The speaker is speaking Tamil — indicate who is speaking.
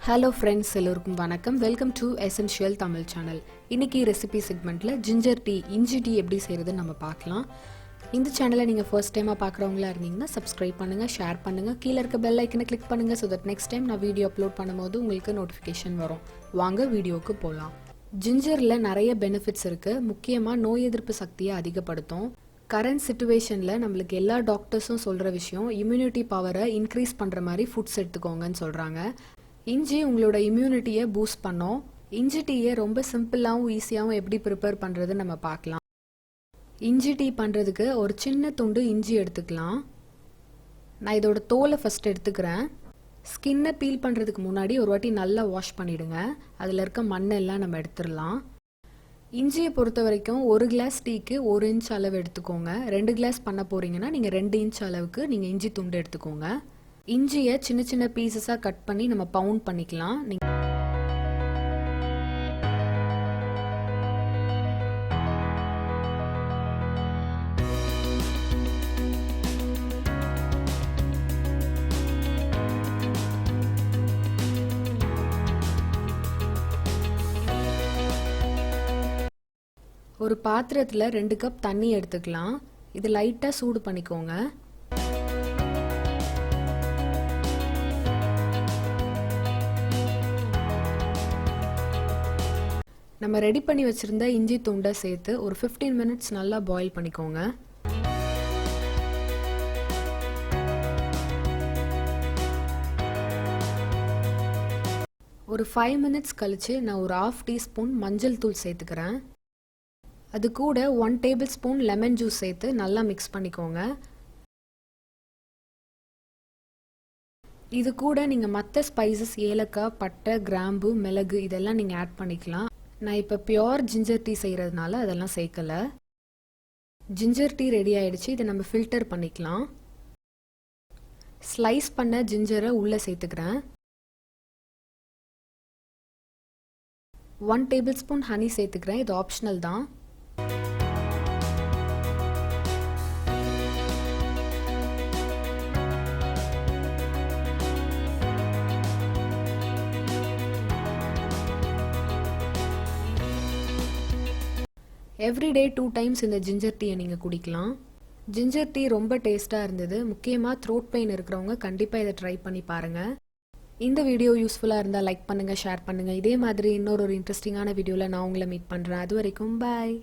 Speaker 1: ஹலோ ஃப்ரெண்ட்ஸ், எல்லோருக்கும் வணக்கம். Welcome to essential Tamil channel. இன்றைக்கி ரெசிபி செக்மெண்ட்டில் ஜிஞ்சர் டீ, இஞ்சி டீ எப்படி செய்கிறதுன்னு நம்ம பார்க்கலாம். இந்த சேனலை நீங்கள் ஃபர்ஸ்ட் டைமாக பார்க்குறவங்களா இருந்தீங்கன்னா சப்ஸ்கிரைப் பண்ணுங்கள், ஷேர் பண்ணுங்கள், கீழே இருக்க பெல் ஐக்கனை கிளிக் பண்ணுங்கள். ஸோ தட் நெக்ஸ்ட் டைம் நான் வீடியோ அப்லோட் பண்ணும்போது உங்களுக்கு நோட்டிஃபிகேஷன் வரும். வாங்க வீடியோவுக்கு போகலாம். ஜிஞ்சரில் நிறைய பெனிஃபிட்ஸ் இருக்குது. முக்கியமாக நோய் எதிர்ப்பு சக்தியை அதிகப்படுத்தும். கரண்ட் சிச்சுவேஷனில் நம்மளுக்கு எல்லா டாக்டர்ஸும் சொல்கிற விஷயம் இம்யூனிட்டி பவரை இன்க்ரீஸ் பண்ணுற மாதிரி ஃபுட்ஸ் எடுத்துக்கோங்கன்னு சொல்கிறாங்க. இஞ்சி உங்களோட இம்யூனிட்டியை பூஸ்ட் பண்ணோம். இஞ்சி டீயை ரொம்ப சிம்பிளாகவும் ஈஸியாகவும் எப்படி ப்ரிப்பேர் பண்ணுறது நம்ம பார்க்கலாம். இஞ்சி டீ பண்ணுறதுக்கு ஒரு சின்ன துண்டு இஞ்சி எடுத்துக்கலாம். நான் இதோட தோலை ஃபஸ்ட் எடுத்துக்கிறேன். ஸ்கின்னை பீல் பண்ணுறதுக்கு முன்னாடி ஒரு வாட்டி நல்லா வாஷ் பண்ணிவிடுங்க. அதில் இருக்க மண்ணெல்லாம் நம்ம எடுத்துடலாம். இஞ்சியை பொறுத்த வரைக்கும் ஒரு கிளாஸ் டீக்கு 1 இன்ச் அளவு எடுத்துக்கோங்க. 2 கிளாஸ் பண்ண போகிறீங்கன்னா நீங்கள் 2 இன்ச் அளவுக்கு நீங்கள் இஞ்சி துண்டு எடுத்துக்கோங்க. இஞ்சியை சின்ன சின்ன பீசஸாக கட் பண்ணி நம்ம பவுண்ட் பண்ணிக்கலாம். ஒரு பாத்திரத்தில் 2 கப் தண்ணி எடுத்துக்கலாம். இது லைட்டாக சூடு பண்ணிக்கோங்க. நம்ம ரெடி பண்ணி வச்சுருந்த இஞ்சி துண்டை சேர்த்து ஒரு 15 மினிட்ஸ் நல்லா பாயில் பண்ணிக்கோங்க. ஒரு 5 மினிட்ஸ் கழித்து நான் ஒரு 1/2 டீஸ்பூன் மஞ்சள் தூள் சேர்த்துக்கிறேன். அது கூட 1 டேபிள் ஸ்பூன் லெமன் ஜூஸ் சேர்த்து நல்லா மிக்ஸ் பண்ணிக்கோங்க. இது கூட நீங்கள் மற்ற ஸ்பைசஸ் ஏலக்காய், பட்டை, கிராம்பு, மிளகு இதெல்லாம் நீங்கள் ஆட் பண்ணிக்கலாம். நான் இப்போ பியோர் ஜிஞ்சர் டீ செய்கிறதுனால அதெல்லாம் சேர்க்கலை. ஜிஞ்சர் டீ ரெடி ஆகிடுச்சு. இதை நம்ம ஃபில்டர் பண்ணிக்கலாம். ஸ்லைஸ் பண்ண ஜிஞ்சரை உள்ளே சேர்த்துக்கிறேன். 1 டேபிள் ஸ்பூன் ஹனி சேர்த்துக்கிறேன். இது ஆப்ஷனல் தான். எவ்ரிடே 2 டைம்ஸ் இந்த ஜிஞ்சர் டீயை நீங்கள் குடிக்கலாம். ஜிஞ்சர் டீ ரொம்ப டேஸ்ட்டாக இருந்தது. முக்கியமாக த்ரோட் பெயின் இருக்கிறவங்க கண்டிப்பாக இதை ட்ரை பண்ணி பாருங்கள். இந்த வீடியோ யூஸ்ஃபுல்லாக இருந்தால் லைக் பண்ணுங்கள், ஷேர் பண்ணுங்கள். இதே மாதிரி இன்னொரு இன்ட்ரெஸ்டிங்கான வீடியோவில் நான் உங்களை மீட் பண்ணுறேன். அது வரைக்கும் பாய்.